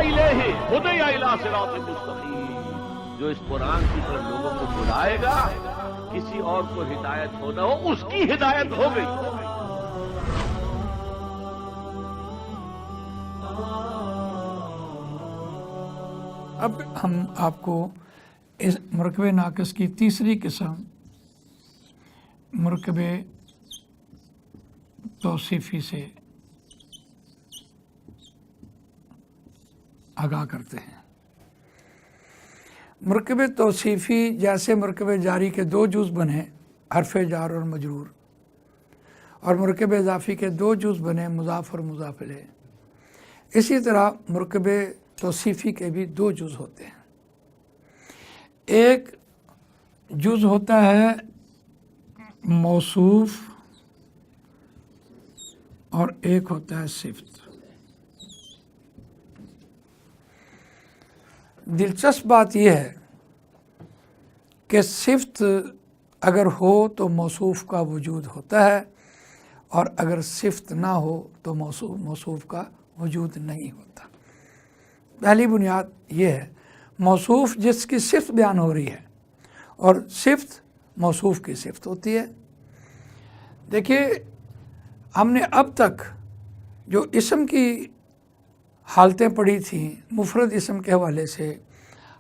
الیہ ہدی الی صراط مستقیم، جو اس قرآن کی طرف لوگوں کو بلائے گا، کسی اور کو ہدایت ہو نہ ہو، اس کی ہدایت ہو گئی۔ اب ہم آپ کو اس مرکب ناقص کی تیسری قسم مرکب توصیفی سے آگاہ کرتے ہیں۔ مرکب توصیفی جیسے مرکب جاری کے دو جز بنے حرف جار اور مجرور، اور مرکب اضافی کے دو جز بنے مضاف اور مضاف الیہ، اسی طرح مرکب توصیفی کے بھی دو جز ہوتے ہیں۔ ایک جز ہوتا ہے موصوف اور ایک ہوتا ہے صفت۔ دلچسپ بات یہ ہے کہ صفت اگر ہو تو موصوف کا وجود ہوتا ہے، اور اگر صفت نہ ہو تو موصوف کا وجود نہیں ہوتا۔ پہلی بنیاد یہ ہے، موصوف جس کی صفت بیان ہو رہی ہے، اور صفت موصوف کی صفت ہوتی ہے۔ دیکھیے، ہم نے اب تک جو اسم کی حالتیں پڑھی تھیں مفرد اسم کے حوالے سے،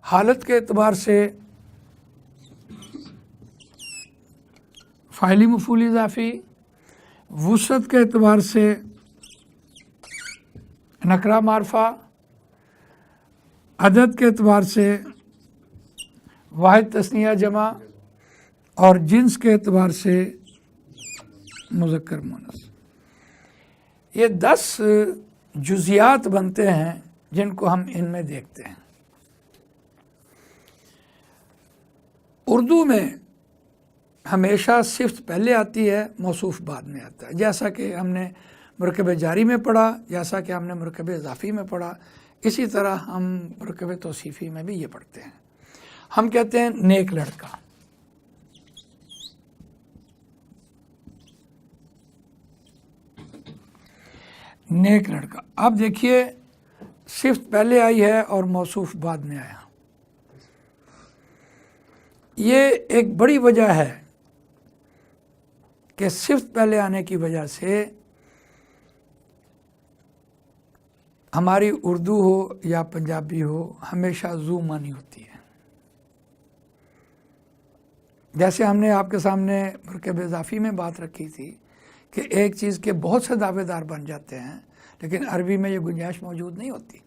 حالت کے اعتبار سے فاعلی مفعول اضافی، وسعت کے اعتبار سے نکرہ معرفہ، عدد کے اعتبار سے واحد تثنیہ جمع، اور جنس کے اعتبار سے مذکر مؤنث۔ یہ 10 جزیات بنتے ہیں جن کو ہم ان میں دیکھتے ہیں۔ اردو میں ہمیشہ صفت پہلے آتی ہے، موصوف بعد میں آتا ہے، جیسا کہ ہم نے مرکب جاری میں پڑھا، جیسا کہ ہم نے مرکب اضافی میں پڑھا، اسی طرح ہم مرکب توصیفی میں بھی یہ پڑھتے ہیں۔ ہم کہتے ہیں نیک لڑکا، نیک لڑکا۔ اب دیکھیے، صفت پہلے آئی ہے اور موصوف بعد میں آیا۔ یہ ایک بڑی وجہ ہے کہ صفت پہلے آنے کی وجہ سے ہماری اردو ہو یا پنجابی ہو ہمیشہ ذو معنی ہوتی ہے۔ جیسے ہم نے آپ کے سامنے مرکب اضافی میں بات رکھی تھی کہ ایک چیز کے بہت سے دعوے دار بن جاتے ہیں، لیکن عربی میں یہ گنجائش موجود نہیں ہوتی۔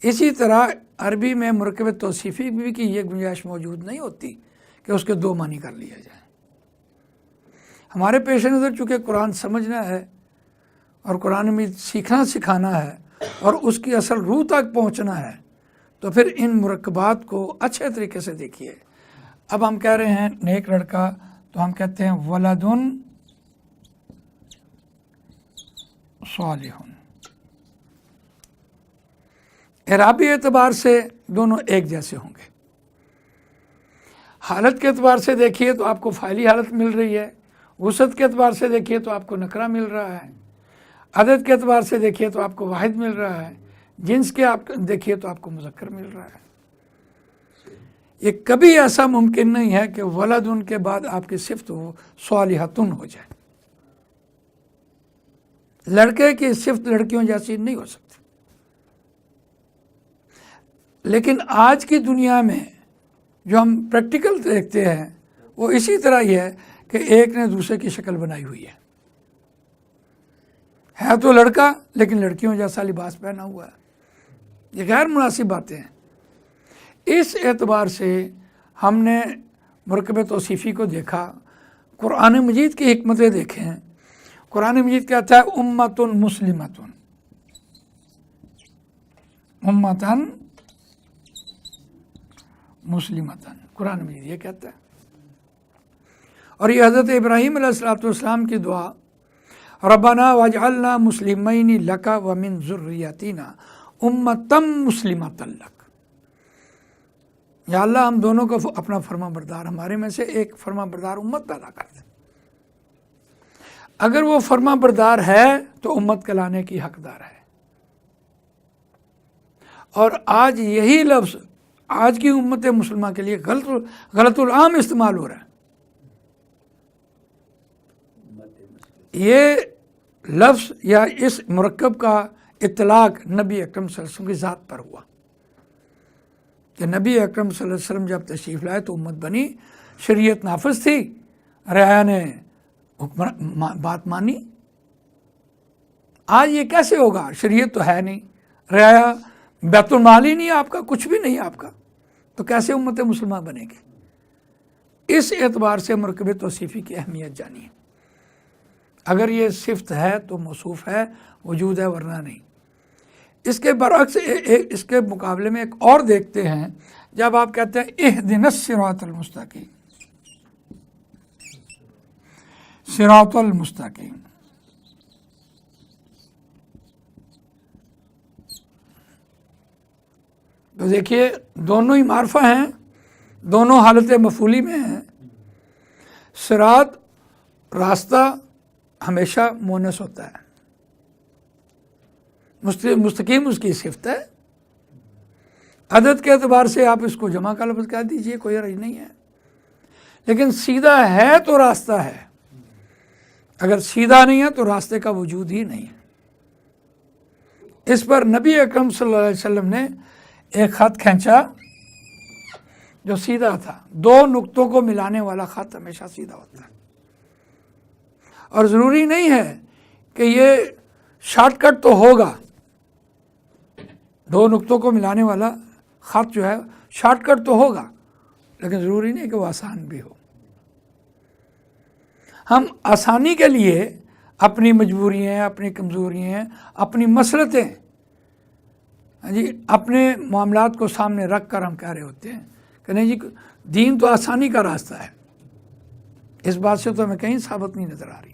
اسی طرح عربی میں مرکب توصیفی بھی کی یہ گنجائش موجود نہیں ہوتی کہ اس کے دو معنی کر لیا جائے۔ ہمارے پیش نظر چونکہ قرآن سمجھنا ہے اور قرآن میں سیکھنا سکھانا ہے اور اس کی اصل روح تک پہنچنا ہے، تو پھر ان مرکبات کو اچھے طریقے سے دیکھیے۔ اب ہم کہہ رہے ہیں نیک لڑکا، تو ہم کہتے ہیں ولدن صالح۔ اعرابی اعتبار سے دونوں ایک جیسے ہوں گے۔ حالت کے اعتبار سے دیکھیے تو آپ کو فاعلی حالت مل رہی ہے، وسعت کے اعتبار سے دیکھیے تو آپ کو نکرہ مل رہا ہے، عدد کے اعتبار سے دیکھیے تو آپ کو واحد مل رہا ہے، جنس کے آپ دیکھیے تو آپ کو مذکر مل رہا ہے۔ یہ کبھی ایسا ممکن نہیں ہے کہ ولد ان کے بعد آپ کی صفت وہ صالحتن ہو جائے۔ لڑکے کی صفت لڑکیوں جیسی نہیں ہو سکتی۔ لیکن آج کی دنیا میں جو ہم پریکٹیکل دیکھتے ہیں وہ اسی طرح ہی ہے کہ ایک نے دوسرے کی شکل بنائی ہوئی ہے تو لڑکا لیکن لڑکیوں جیسا لباس پہنا ہوا ہے۔ یہ غیر مناسب باتیں ہیں۔ اس اعتبار سے ہم نے مرکب توصیفی کو دیکھا، قرآن مجید کی حکمتیں دیکھیں۔ قرآن مجید کہتا ہے امتن مسلمتن، امتن مسلمتن، قرآن مجید یہ کہتا ہے۔ اور یہ حضرت ابراہیم علیہ السلام کی دعا، ربنا واجعلنا مسلمین لک ومن ذریتنا امۃ مسلمۃ لک، یا اللہ ہم دونوں کو اپنا فرما بردار، ہمارے میں سے ایک فرما بردار امت پیدا کر دے۔ اگر وہ فرما بردار ہے تو امت کہلانے کی حقدار ہے۔ اور آج یہی لفظ آج کی امت مسلمہ کے لیے غلط العام استعمال ہو رہا ہے. یہ لفظ یا اس مرکب کا اطلاق نبی اکرم صلی اللہ علیہ وسلم کی ذات پر ہوا کہ نبی اکرم صلی اللہ علیہ وسلم جب تشریف لائے تو امت بنی, شریعت نافذ تھی, رعایا نے بات مانی. آج یہ کیسے ہوگا؟ شریعت تو ہے نہیں, رعایا بیت المال ہی نہیں آپ کا, کچھ بھی نہیں آپ کا, تو کیسے امت مسلمہ بنے گی؟ اس اعتبار سے مرکب توصیفی کی اہمیت جانیے. اگر یہ صفت ہے تو موصوف ہے, وجود ہے, ورنہ نہیں. اس کے برعکس اس کے مقابلے میں ایک اور دیکھتے ہیں, جب آپ کہتے ہیں اہدنا الصراط المستقیم, صراط المستقیم, تو دیکھیے دونوں ہی معرفہ ہیں, دونوں حالت مفعولی میں ہیں. صراط راستہ ہمیشہ مونس ہوتا ہے, مستقیم اس کی صفت ہے. عدد کے اعتبار سے آپ اس کو جمع کا لفظ کہہ دیجئے, کوئی حرج نہیں ہے, لیکن سیدھا ہے تو راستہ ہے, اگر سیدھا نہیں ہے تو راستے کا وجود ہی نہیں ہے. اس پر نبی اکرم صلی اللہ علیہ وسلم نے ایک خط کھینچا جو سیدھا تھا. دو نقطوں کو ملانے والا خط ہمیشہ سیدھا ہوتا ہے, اور ضروری نہیں ہے کہ یہ شارٹ کٹ تو ہوگا. دو نقطوں کو ملانے والا خط جو ہے شارٹ کٹ تو ہوگا, لیکن ضروری نہیں کہ وہ آسان بھی ہو. ہم آسانی کے لیے اپنی مجبوریاں, اپنی کمزوریاں, اپنی مسلطیں, جی اپنے معاملات کو سامنے رکھ کر ہم کہہ رہے ہوتے ہیں کہ نہیں جی دین تو آسانی کا راستہ ہے. اس بات سے تو ہمیں کہیں ثابت نہیں نظر آ رہی.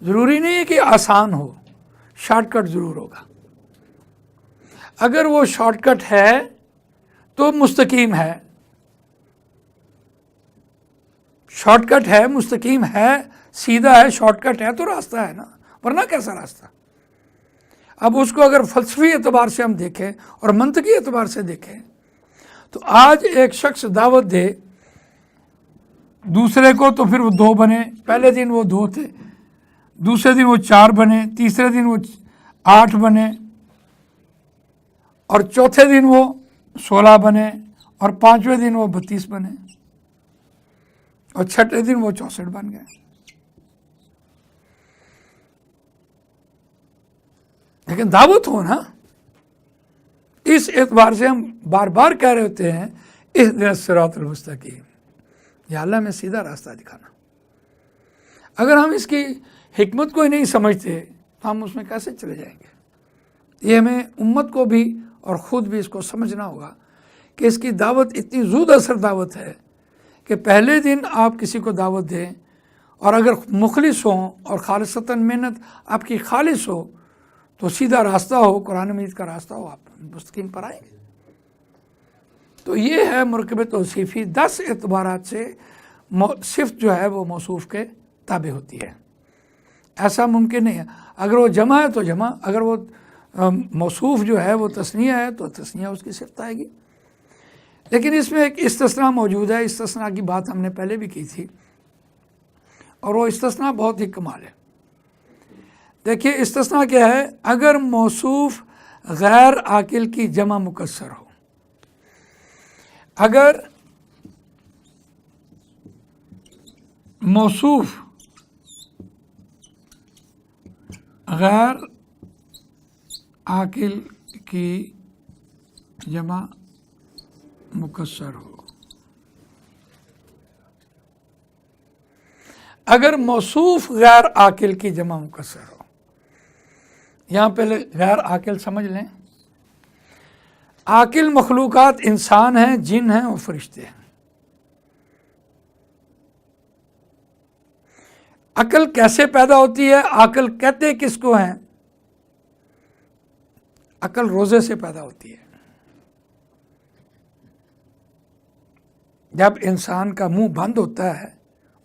ضروری نہیں ہے کہ آسان ہو, شارٹ کٹ ضرور ہوگا. اگر وہ شارٹ کٹ ہے تو مستقیم ہے, شارٹ کٹ ہے, مستقیم ہے, سیدھا ہے, شارٹ کٹ ہے تو راستہ ہے نا, ورنہ کیسا راستہ؟ اب اس کو اگر فلسفی اعتبار سے ہم دیکھیں اور منطقی اعتبار سے دیکھیں تو آج ایک شخص دعوت دے دوسرے کو تو پھر وہ دو بنے. پہلے دن وہ دو تھے, دوسرے دن وہ چار بنے, تیسرے دن وہ 8 بنے, اور چوتھے دن وہ 16 بنے, اور 5ویں دن وہ 32 بنے, اور 6ٹھے دن وہ 64 بن گئے. لیکن دعوت ہو نا, اس اعتبار سے ہم بار بار کہہ رہے ہوتے ہیں اہدنا الصراط المستقیم, یا اللہ میں سیدھا راستہ دکھانا. اگر ہم اس کی حکمت کو ہی نہیں سمجھتے تو ہم اس میں کیسے چلے جائیں گے؟ یہ ہمیں امت کو بھی اور خود بھی اس کو سمجھنا ہوگا کہ اس کی دعوت اتنی زود اثر دعوت ہے کہ پہلے دن آپ کسی کو دعوت دیں, اور اگر مخلص ہوں اور خالصتاً محنت آپ کی خالص ہو تو سیدھا راستہ ہو, قرآن مجید کا راستہ ہو, آپ مستقیم پر آئیں گے. تو یہ ہے مرکب توصیفی. 10 اعتبارات سے صفت جو ہے وہ موصوف کے تابع ہوتی ہے. ایسا ممکن نہیں ہے. اگر وہ جمع ہے تو جمع, اگر وہ موصوف جو ہے وہ تثنیہ ہے تو تثنیہ اس کی صفت آئے گی. لیکن اس میں ایک استثناء موجود ہے. استثناء کی بات ہم نے پہلے بھی کی تھی, اور وہ استثناء بہت ہی کمال ہے. دیکھیے استثناء کیا ہے؟ اگر موصوف غیر عاقل کی جمع مکسر ہو, اگر موصوف غیر عاقل کی جمع مکسر ہو, اگر موصوف غیر عاقل کی جمع مکسر ہو. یہاں پہلے غیر عاقل سمجھ لیں. عاقل مخلوقات انسان ہیں, جن ہیں اور فرشتے ہیں. عقل کیسے پیدا ہوتی ہے؟ عقل کہتے کس کو ہیں؟ عقل روزے سے پیدا ہوتی ہے. جب انسان کا منہ بند ہوتا ہے,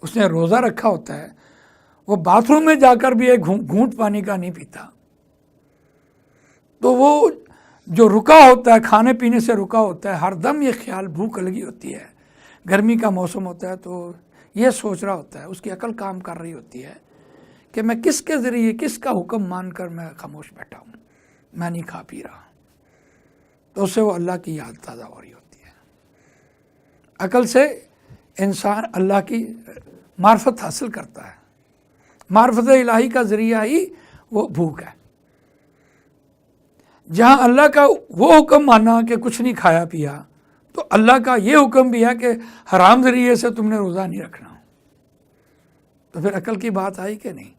اس نے روزہ رکھا ہوتا ہے, وہ باتھ روم میں جا کر بھی ایک گھونٹ پانی کا نہیں پیتا, تو وہ جو رکا ہوتا ہے، کھانے پینے سے رکا ہوتا ہے، ہر دم یہ خیال بھوک لگی ہوتی ہے، گرمی کا موسم ہوتا ہے تو یہ سوچ رہا ہوتا ہے، اس کی عقل کام کر رہی ہوتی ہے کہ میں کس کے ذریعے کس کا حکم مان کر میں خاموش بیٹھا ہوں، میں نہیں کھا پی رہا، تو اس سے وہ اللہ کی یاد تازہ ہو رہی ہوتی ہے۔ عقل سے انسان اللہ کی معرفت حاصل کرتا ہے، معرفت الہی کا ذریعہ ہی وہ بھوک ہے۔ جہاں اللہ کا وہ حکم مانا کہ کچھ نہیں کھایا پیا، تو اللہ کا یہ حکم بھی ہے کہ حرام ذریعے سے تم نے روزہ نہیں رکھنا، تو پھر عقل کی بات آئی کہ نہیں؟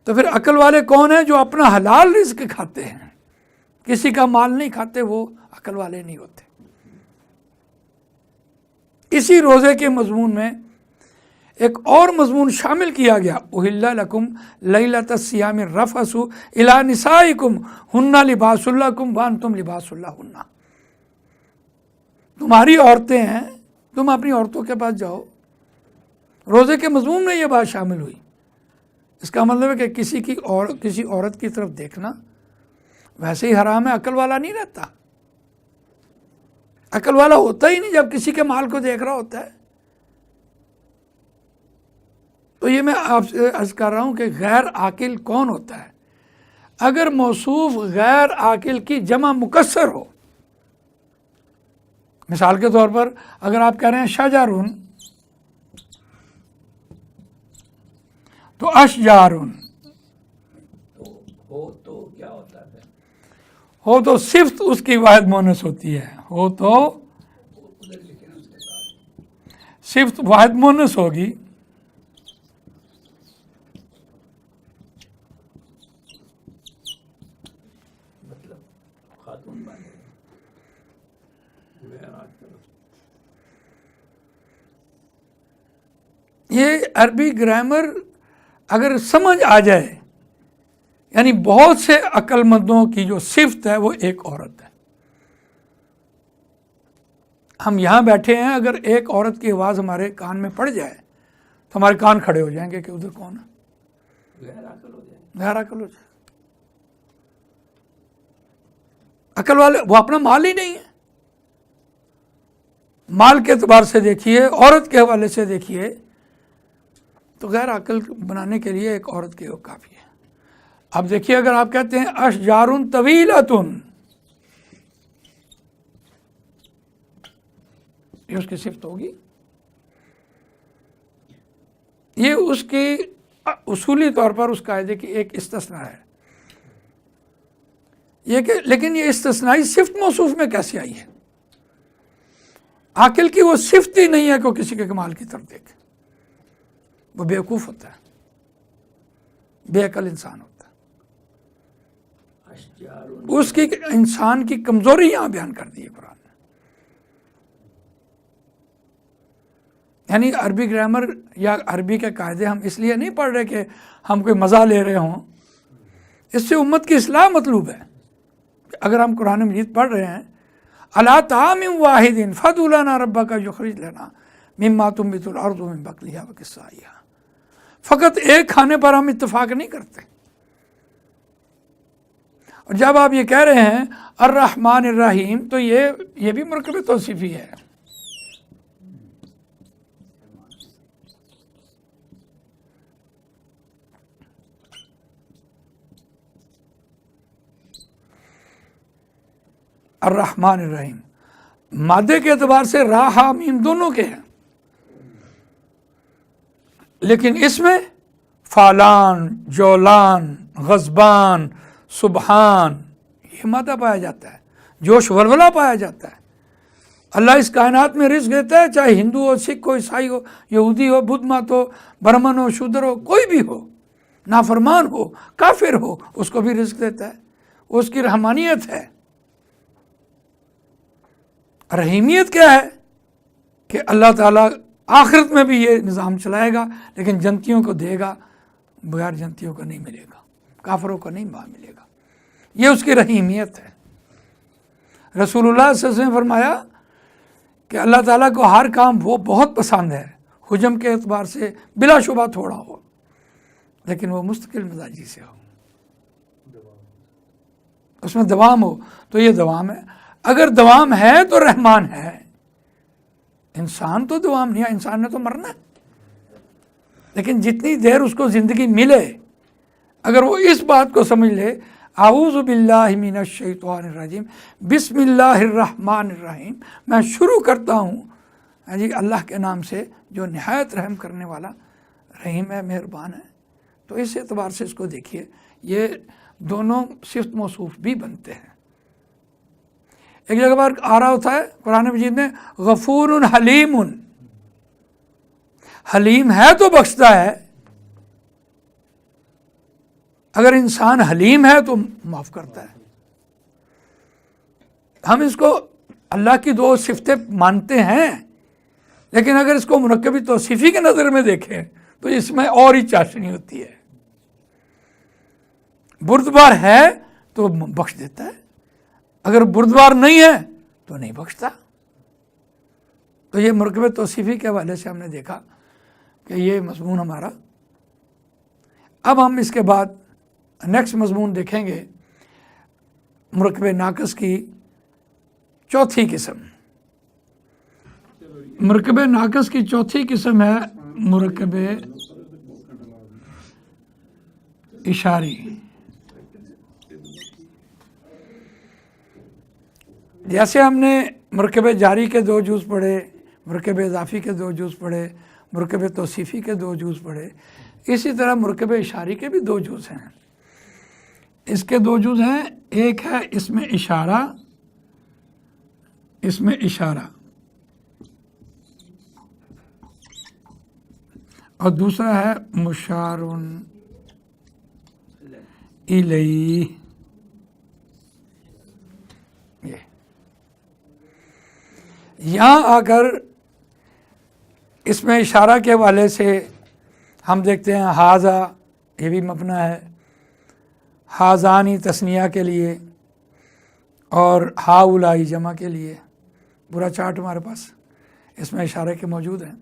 تو پھر عقل والے کون ہیں؟ جو اپنا حلال رزق کھاتے ہیں، کسی کا مال نہیں کھاتے، وہ عقل والے نہیں ہوتے۔ اسی روزے کے مضمون میں ایک اور مضمون شامل کیا گیا، احل لکم لیلۃ الصیام الرفث الی نسائکم ہن لباس لکم وانتم لباس لہن۔ تمہاری عورتیں ہیں، تم اپنی عورتوں کے پاس جاؤ۔ روزے کے مضمون میں یہ بات شامل ہوئی۔ اس کا مطلب ہے کہ کسی عورت کی طرف دیکھنا ویسے ہی حرام ہے، عقل والا نہیں رہتا، عقل والا ہوتا ہی نہیں جب کسی کے مال کو دیکھ رہا ہوتا ہے۔ تو یہ میں آپ سے عرض کر رہا ہوں کہ غیر عاقل کون ہوتا ہے؟ اگر موصوف غیر عاقل کی جمع مکسر ہو، مثال کے طور پر اگر آپ کہہ رہے ہیں شجرن تو اشجارن، تو کیا ہوتا ہے؟ ہو تو صفت اس کی واحد مونس ہوتی ہے، ہو تو صفت واحد مونس ہوگی، خاتون بنے یہ عربی گرامر اگر سمجھ آ جائے، یعنی بہت سے عقل مندوں کی جو صفت ہے وہ ایک عورت ہے۔ ہم یہاں بیٹھے ہیں، اگر ایک عورت کی آواز ہمارے کان میں پڑ جائے تو ہمارے کان کھڑے ہو جائیں گے کہ ادھر کون ہے، غیر عقل ہو جائے۔ غیر عقل ہو جائے۔ عقل والے وہ اپنا مال ہی نہیں ہے، مال کے اعتبار سے دیکھیے، عورت کے حوالے سے دیکھیے، تو غیر عقل بنانے کے لیے ایک عورت کے کافی ہے۔ اب دیکھیے اگر آپ کہتے ہیں اشجارن طویلۃن، یہ اس کی صفت ہوگی، یہ اس کی اصولی طور پر اس قاعدے کی ایک استثناء ہے، یہ کہ لیکن یہ استثنائی صفت موصوف میں کیسے آئی ہے؟ عاقل کی وہ صفت ہی نہیں ہے کہ وہ کسی کے کمال کی طرف دیکھے، وہ بیوقوف ہوتا ہے، بے عقل انسان ہوتا ہے۔ اس کی انسان کی کمزوری یہاں بیان کر دی ہے قرآن نے۔ یعنی عربی گرامر یا عربی کے قاعدے ہم اس لیے نہیں پڑھ رہے کہ ہم کوئی مزہ لے رہے ہوں، اس سے امت کی اصلاح مطلوب ہے۔ اگر ہم قرآن مجید پڑھ رہے ہیں الا طعام واحد فادع لنا ربک یخرج لنا مما تنبت الارض من بقلها وقثائها، فقط ایک کھانے پر ہم اتفاق نہیں کرتے۔ اور جب آپ یہ کہہ رہے ہیں الرحمن الرحیم، تو یہ بھی مرکب توصیفی ہے۔ الرحمن الرحیم مادے کے اعتبار سے را ہا میم دونوں کے ہیں، لیکن اس میں فالان، جولان، غضبان، سبحان یہ مادہ پایا جاتا ہے، جوش ولولہ پایا جاتا ہے۔ اللہ اس کائنات میں رزق دیتا ہے، چاہے ہندو ہو، سکھ ہو، عیسائی ہو، یہودی ہو، بدھ مت ہو، برہمن ہو، شودر ہو، کوئی بھی ہو، نافرمان ہو، کافر ہو، اس کو بھی رزق دیتا ہے، اس کی رحمانیت ہے۔ رحیمیت کیا ہے؟ کہ اللہ تعالیٰ آخرت میں بھی یہ نظام چلائے گا، لیکن جنتیوں کو دے گا، بغیر جنتیوں کو نہیں ملے گا، کافروں کو نہیں ملے گا۔ یہ اس کی رحیمیت ہے۔ رسول اللہ صلی اللہ علیہ وسلم نے فرمایا کہ اللہ تعالیٰ کو ہر کام وہ بہت پسند ہے، حجم کے اعتبار سے بلا شبہ تھوڑا ہو، لیکن وہ مستقل مزاجی سے ہو۔ اس میں دوام ہو تو یہ دوام ہے. اگر دوام ہے تو رحمان ہے. انسان تو دوام نہیں ہے، انسان نے تو مرنا ہے. لیکن جتنی دیر اس کو زندگی ملے، اگر وہ اس بات کو سمجھ لے اعوذ باللہ من الشیطان الرجیم بسم اللہ الرحمن الرحیم، میں شروع کرتا ہوں جی اللہ کے نام سے جو نہایت رحم کرنے والا رحیم ہے، مہربان ہے. تو اس اعتبار سے اس کو دیکھیے، یہ دونوں صفت موصوف بھی بنتے ہیں. ایک جگہ پر آ رہا ہوتا ہے قرآن مجید میں غفور حلیم. حلیم ہے تو بخشتا ہے. اگر انسان حلیم ہے تو معاف کرتا ہے. ہم اس کو اللہ کی دو صفتیں مانتے ہیں، لیکن اگر اس کو مرکبی توصیفی کے نظر میں دیکھیں تو اس میں اور ہی چاشنی ہوتی ہے. بردبار ہے تو بخش دیتا ہے، اگر بردبار نہیں ہے تو نہیں بخشتا. تو یہ مرکب توصیفی کے حوالے سے ہم نے دیکھا کہ یہ مضمون ہمارا. اب ہم اس کے بعد نیکسٹ مضمون دیکھیں گے مرکب ناقص کی چوتھی قسم. مرکب ناقص کی چوتھی قسم ہے مرکب اشاری. جیسے ہم نے مرکب جاری کے دو جز پڑھے، مرکب اضافی کے دو جز پڑھے، مرکب توصیفی کے دو جز پڑھے، اسی طرح مرکب اشاری کے بھی دو جز ہیں. اس کے دو جز ہیں، ایک ہے اس میں اشارہ، اس میں اشارہ، اور دوسرا ہے مشار الیہ. یہاں آ کر اس میں اشارہ کے حوالے سے ہم دیکھتے ہیں ہاذا، یہ بھی مبنی ہے، ہاذانی تثنیہ کے لیے اور ہاؤلائی جمع کے لیے. پورا چارٹ ہمارے پاس اس میں اشارے کے موجود ہیں.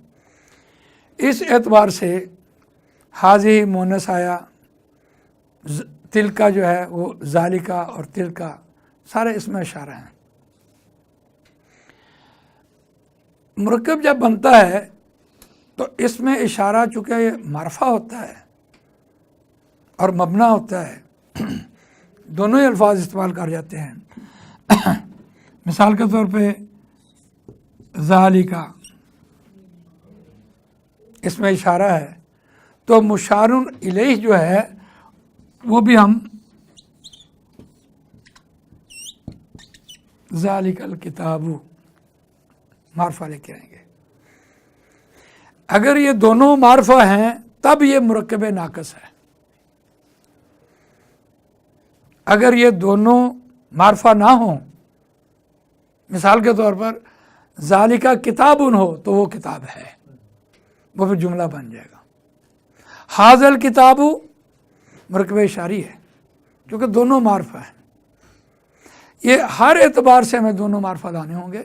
اس اعتبار سے حاضی مونس آیا، تل کا جو ہے وہ ذالکا اور تل کا سارے اس میں اشارہ ہیں. مرکب جب بنتا ہے تو اس میں اشارہ چونکہ یہ معرفہ ہوتا ہے اور مبنا ہوتا ہے، دونوں ہی الفاظ استعمال کر جاتے ہیں. مثال کے طور پہ ذالکا اس میں اشارہ ہے، تو مشار الیہ جو ہے وہ بھی ہم ذالک الکتاب معرفہ لے کے آئیں گے. اگر یہ دونوں معرفہ ہیں تب یہ مرکب ناقص ہے. اگر یہ دونوں معرفہ نہ ہوں، مثال کے طور پر ذالکا کتابن ہو تو وہ کتاب ہے، وہ پھر جملہ بن جائے گا. حاذل کتاب مرکب اشاری ہے کیونکہ دونوں معرفہ ہیں. یہ ہر اعتبار سے ہمیں دونوں معرفہ لانے ہوں گے.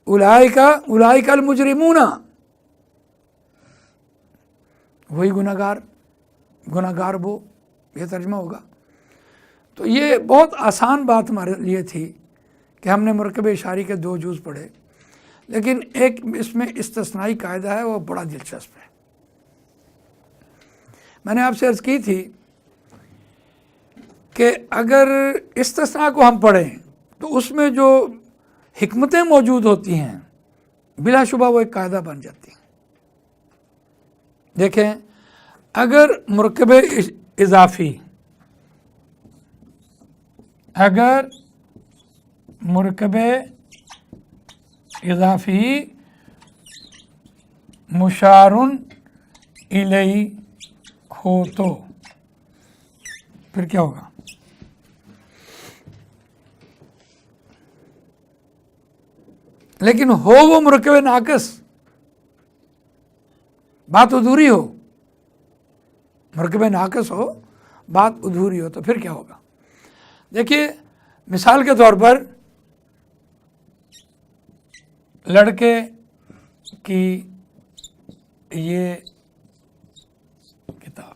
اولئک المجرمون، وہی گناہگار وہ، یہ ترجمہ ہوگا. تو یہ بہت آسان بات ہمارے لیے تھی کہ ہم نے مرکب اشاری کے دو جز پڑھے، لیکن ایک اس میں استثنائی قاعدہ ہے، وہ بڑا دلچسپ ہے. میں نے آپ سے عرض کی تھی کہ اگر استثناء کو ہم پڑھیں تو اس میں جو حکمتیں موجود ہوتی ہیں بلا شبہ وہ ایک قاعدہ بن جاتی ہیں. دیکھیں، اگر مرکب اضافی، اگر مرکب اضافی مشار الیہ ہو تو پھر کیا ہوگا؟ لیکن ہو وہ مرکب ناقص، بات ادھوری ہو، مرکب ناقص ہو، بات ادھوری ہو تو پھر کیا ہوگا؟ دیکھیے، مثال کے طور پر لڑکے کی یہ کتاب،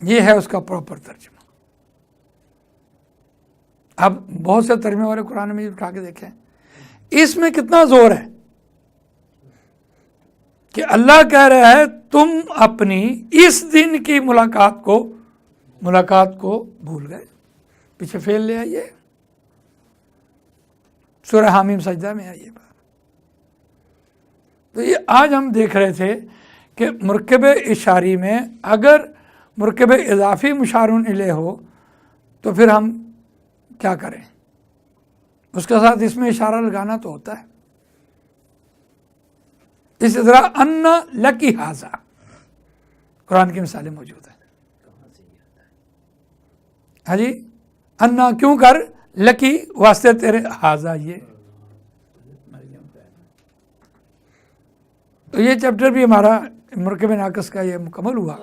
یہ ہے اس کا پراپر ترجمہ. اب بہت سے ترجمے والے قرآن میں اٹھا کے دیکھیں اس میں کتنا زور ہے کہ اللہ کہہ رہا ہے تم اپنی اس دن کی ملاقات کو بھول گئے. پیچھے فیل لے آئیے, سورہ حامیم سجدہ میں آئیے بات. تو یہ آج ہم دیکھ رہے تھے کہ مرکب اشاری میں اگر مرکب اضافی مشار الیہ ہو تو پھر ہم کیا کریں؟ اس کے ساتھ اس میں اشارہ لگانا تو ہوتا ہے. اسی طرح ان لکی ھذا قرآن کی مثالیں موجود ہیں. ہاں جی, انا کیوں کر, لکی واسطے تیرے, ھذا یہ. تو یہ چیپٹر بھی ہمارا مرکب ناقص کا یہ مکمل ہوا.